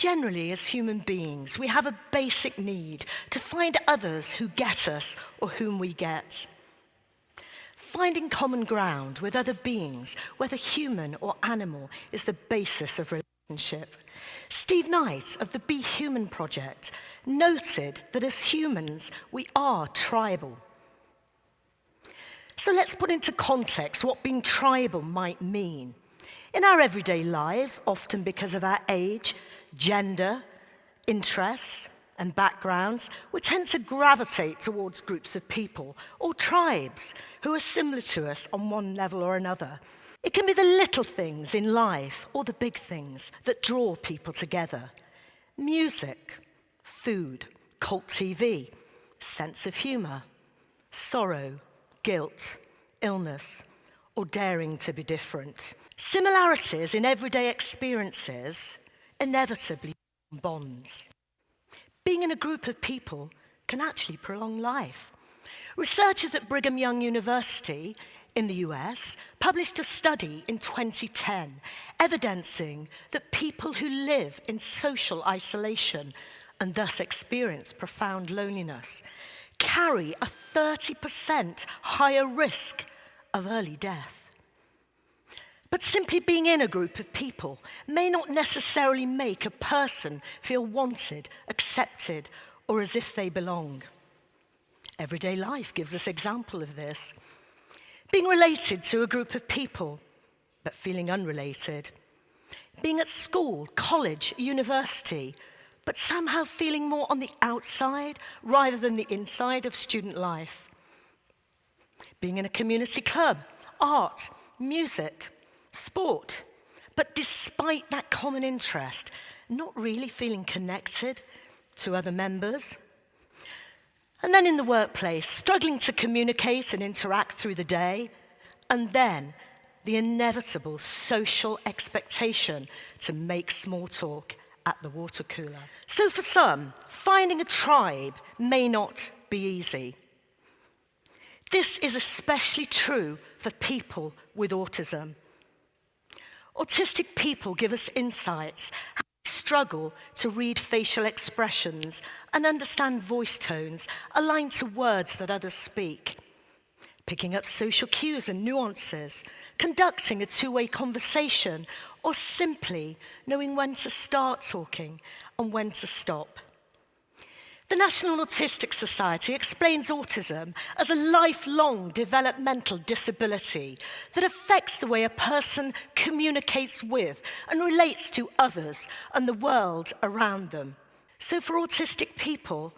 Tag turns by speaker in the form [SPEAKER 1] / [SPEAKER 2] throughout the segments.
[SPEAKER 1] Generally, as human beings, we have a basic need to find others who get us or whom we get. Finding common ground with other beings, whether human or animal, is the basis of relationship. Steve Knight of the Be Human Project noted that as humans, we are tribal. So let's put into context what being tribal might mean. In our everyday lives, often because of our age, gender, interests, and backgrounds, we tend to gravitate towards groups of people or tribes who are similar to us on one level or another. It can be the little things in life or the big things that draw people together. Music, food, cult TV, sense of humor, sorrow, guilt, illness, or daring to be different. Similarities in everyday experiences inevitably form bonds. Being in a group of people can actually prolong life. Researchers at Brigham Young University in the US published a study in 2010 evidencing that people who live in social isolation and thus experience profound loneliness carry a 30% higher risk of early death. But simply being in a group of people may not necessarily make a person feel wanted, accepted, or as if they belong. Everyday life gives us example of this. Being related to a group of people, but feeling unrelated. Being at school, college, university, but somehow feeling more on the outside rather than the inside of student life. Being in a community club, art, music, sport, but despite that common interest, not really feeling connected to other members. And then in the workplace, struggling to communicate and interact through the day, and then the inevitable social expectation to make small talk at the water cooler. So for some, finding a tribe may not be easy. This is especially true for people with autism. Autistic people give us insights how they struggle to read facial expressions and understand voice tones aligned to words that others speak, picking up social cues and nuances, conducting a two-way conversation, or simply knowing when to start talking and when to stop. The National Autistic Society explains autism as a lifelong developmental disability that affects the way a person communicates with and relates to others and the world around them. So for autistic people,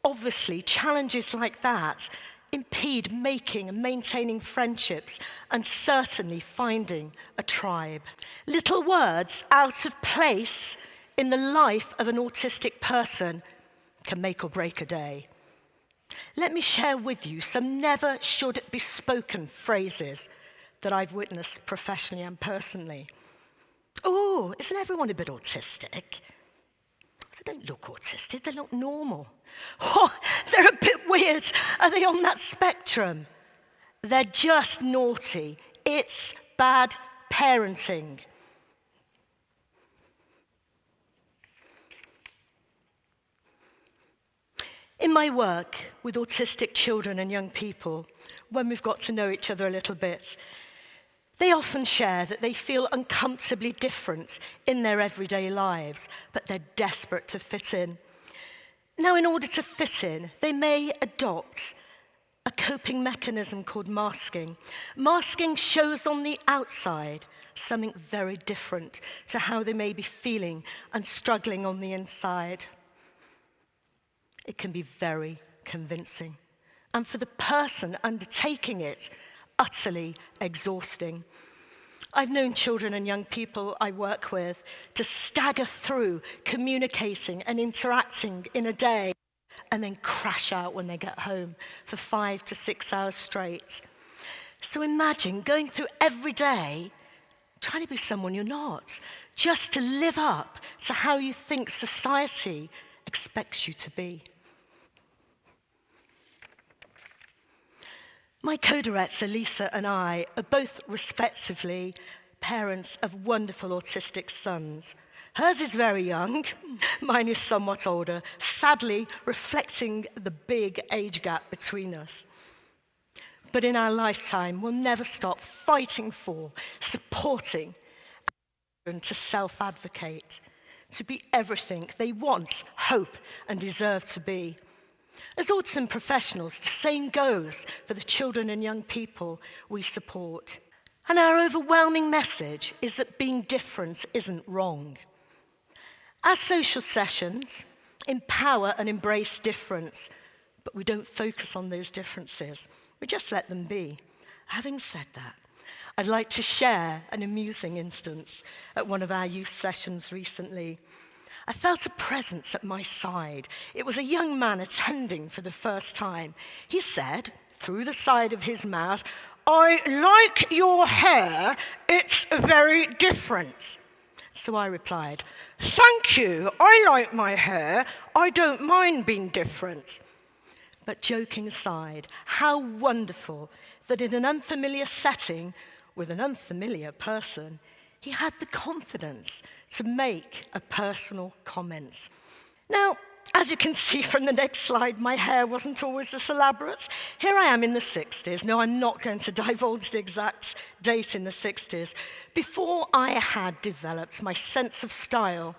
[SPEAKER 1] obviously challenges like that impede making and maintaining friendships and certainly finding a tribe. Little words out of place in the life of an autistic person can make or break a day. Let me share with you some never should be spoken phrases that I've witnessed professionally and personally. Oh, isn't everyone a bit autistic? They don't look autistic, they look normal. Oh, they're a bit weird. Are they on that spectrum? They're just naughty. It's bad parenting. In my work with autistic children and young people, when we've got to know each other a little bit, they often share that they feel uncomfortably different in their everyday lives, but they're desperate to fit in. Now, in order to fit in, they may adopt a coping mechanism called masking. Masking shows on the outside something very different to how they may be feeling and struggling on the inside. It can be very convincing, and for the person undertaking it, utterly exhausting. I've known children and young people I work with to stagger through communicating and interacting in a day and then crash out when they get home for 5 to 6 hours straight. So imagine going through every day trying to be someone you're not, just to live up to how you think society expects you to be. My co-director, Lisa, and I are both respectively parents of wonderful autistic sons Hers is very young, mine is somewhat older, sadly reflecting the big age gap between us. But in our lifetime, we'll never stop fighting for, supporting, and to self-advocate, to be everything they want, hope, and deserve to be. As autism professionals, the same goes for the children and young people we support. And our overwhelming message is that being different isn't wrong. Our social sessions empower and embrace difference, but we don't focus on those differences. We just let them be. Having said that, I'd like to share an amusing instance at one of our youth sessions recently. I felt a presence at my side. It was a young man attending for the first time. He said, through the side of his mouth, "I like your hair, it's very different." So I replied, "Thank you, I like my hair, I don't mind being different." But joking aside, how wonderful that in an unfamiliar setting with an unfamiliar person, he had the confidence to make a personal comment. Now, as you can see from the next slide, my hair wasn't always this elaborate. Here I am in the 60s. No, I'm not going to divulge the exact date in the 60s. Before I had developed my sense of style,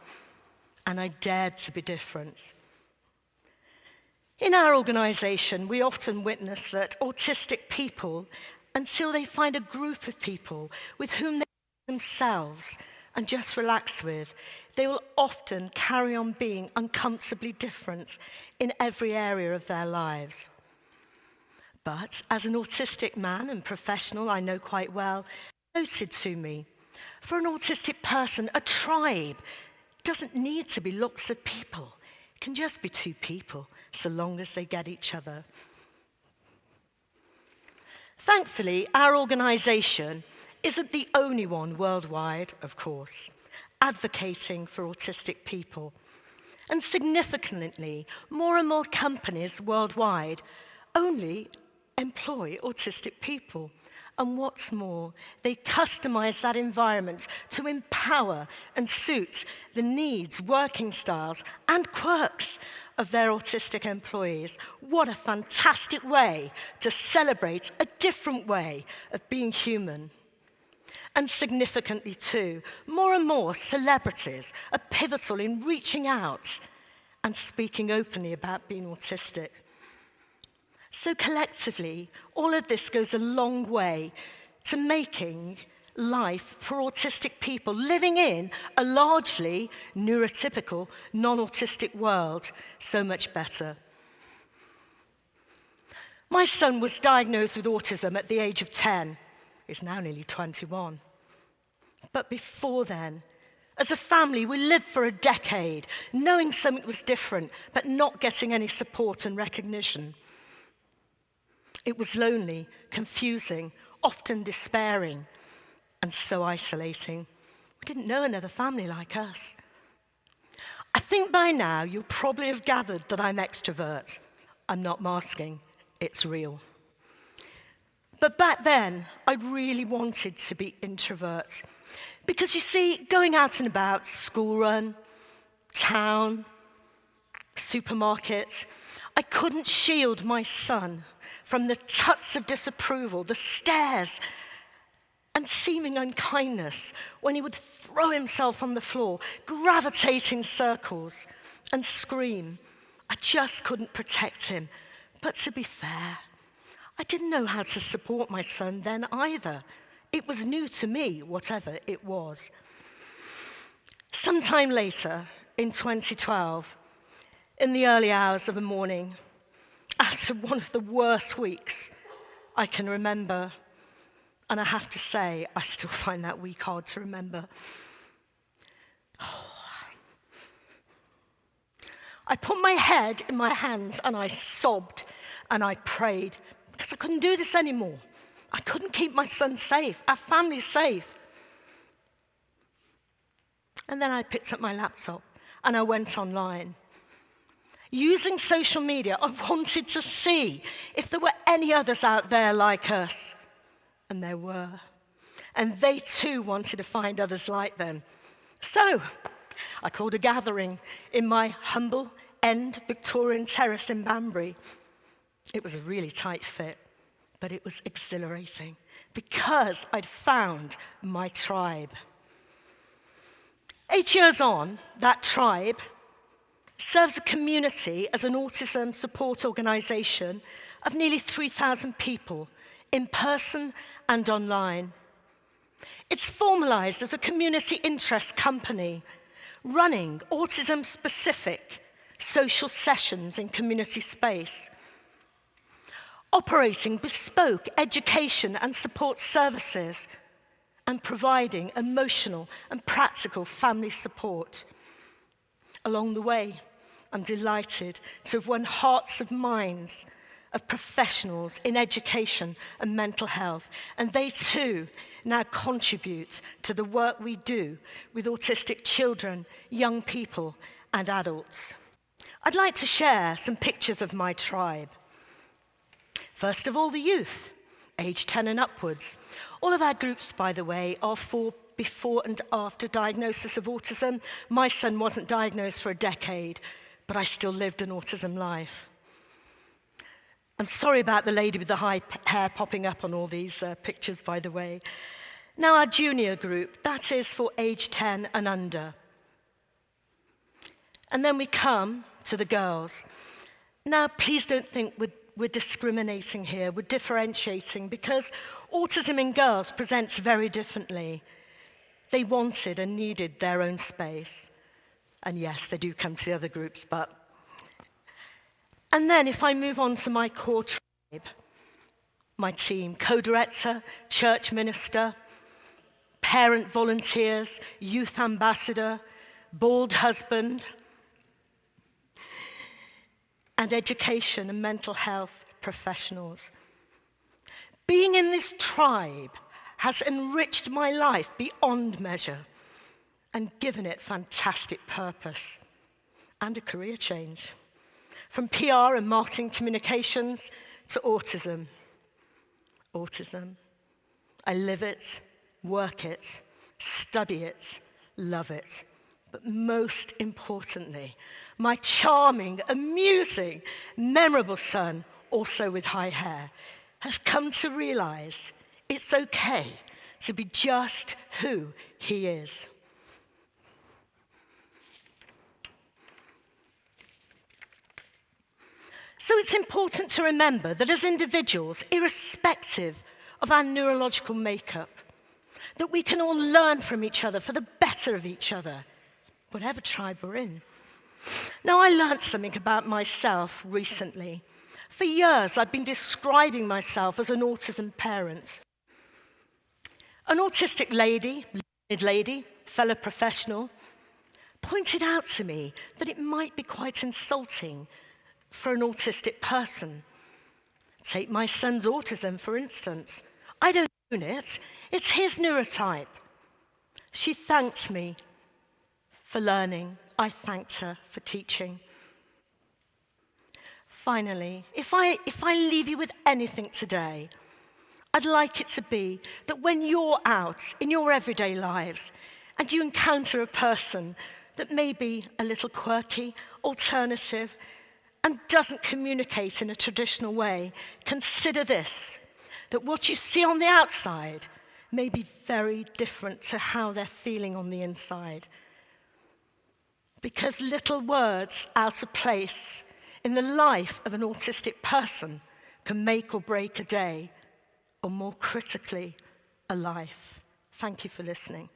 [SPEAKER 1] and I dared to be different. In our organization, we often witness that autistic people, until they find a group of people with whom they themselves and just relax with, they will often carry on being uncomfortably different in every area of their lives. But as an autistic man and professional I know quite well, noted to me, for an autistic person, a tribe doesn't need to be lots of people. It can just be two people, so long as they get each other. Thankfully, our organization isn't the only one worldwide, of course, advocating for autistic people. And significantly, more and more companies worldwide only employ autistic people. And what's more, they customize that environment to empower and suit the needs, working styles, and quirks of their autistic employees. What a fantastic way to celebrate a different way of being human. And significantly too, more and more celebrities are pivotal in reaching out and speaking openly about being autistic. So collectively, all of this goes a long way to making life for autistic people living in a largely neurotypical, non-autistic world so much better. My son was diagnosed with autism at the age of 10. He's now nearly 21. But before then, as a family, we lived for a decade, knowing something was different, but not getting any support and recognition. It was lonely, confusing, often despairing, and so isolating. We didn't know another family like us. I think by now you'll probably have gathered that I'm extrovert. I'm not masking, it's real. But back then, I really wanted to be introvert. Because you see, going out and about, school run, town, supermarket, I couldn't shield my son from the tuts of disapproval, the stares, and seeming unkindness when he would throw himself on the floor, gravitate in circles, and scream. I just couldn't protect him. But to be fair, I didn't know how to support my son then either. It was new to me, whatever it was. Sometime later, in 2012, in the early hours of the morning, after one of the worst weeks I can remember, and I have to say, I still find that week hard to remember. I put my head in my hands and I sobbed and I prayed because I couldn't do this anymore. I couldn't keep my son safe, our family safe. And then I picked up my laptop and I went online. Using social media, I wanted to see if there were any others out there like us. And there were. And they too wanted to find others like them. So I called a gathering in my humble end Victorian terrace in Banbury. It was a really tight fit, but it was exhilarating because I'd found my tribe. 8 years on, that tribe serves a community as an autism support organisation of nearly 3,000 people, in person and online. It's formalised as a community interest company, running autism-specific social sessions in community space, operating bespoke education and support services, and providing emotional and practical family support. Along the way, I'm delighted to have won hearts and minds of professionals in education and mental health, and they too now contribute to the work we do with autistic children, young people, and adults. I'd like to share some pictures of my tribe. First of all, the youth, age 10 and upwards. All of our groups, by the way, are for before and after diagnosis of autism. My son wasn't diagnosed for a decade, but I still lived an autism life. I'm sorry about the lady with the high hair popping up on all these pictures, by the way. Now, our junior group, that is for age 10 and under. And then we come to the girls. Now, please don't think we're discriminating here, we're differentiating, because autism in girls presents very differently. They wanted and needed their own space. And yes, they do come to the other groups, but... And then if I move on to my core tribe, my team, co-director, church minister, parent volunteers, youth ambassador, bald husband, and education and mental health professionals. Being in this tribe has enriched my life beyond measure and given it fantastic purpose and a career change. From PR and marketing communications to autism. Autism. I live it, work it, study it, love it. But most importantly, my charming, amusing, memorable son, also with high hair, has come to realize it's okay to be just who he is. So it's important to remember that as individuals, irrespective of our neurological makeup, that we can all learn from each other for the better of each other, whatever tribe we're in. Now, I learned something about myself recently. For years, I've been describing myself as an autism parent. An autistic lady, fellow professional, pointed out to me that it might be quite insulting for an autistic person. Take my son's autism, for instance. I don't own it. It's his neurotype. She thanked me for learning. I thanked her for teaching. Finally, if I leave you with anything today, I'd like it to be that when you're out in your everyday lives and you encounter a person that may be a little quirky, alternative, and doesn't communicate in a traditional way, consider this, that what you see on the outside may be very different to how they're feeling on the inside. Because little words out of place in the life of an autistic person can make or break a day, or more critically, a life. Thank you for listening.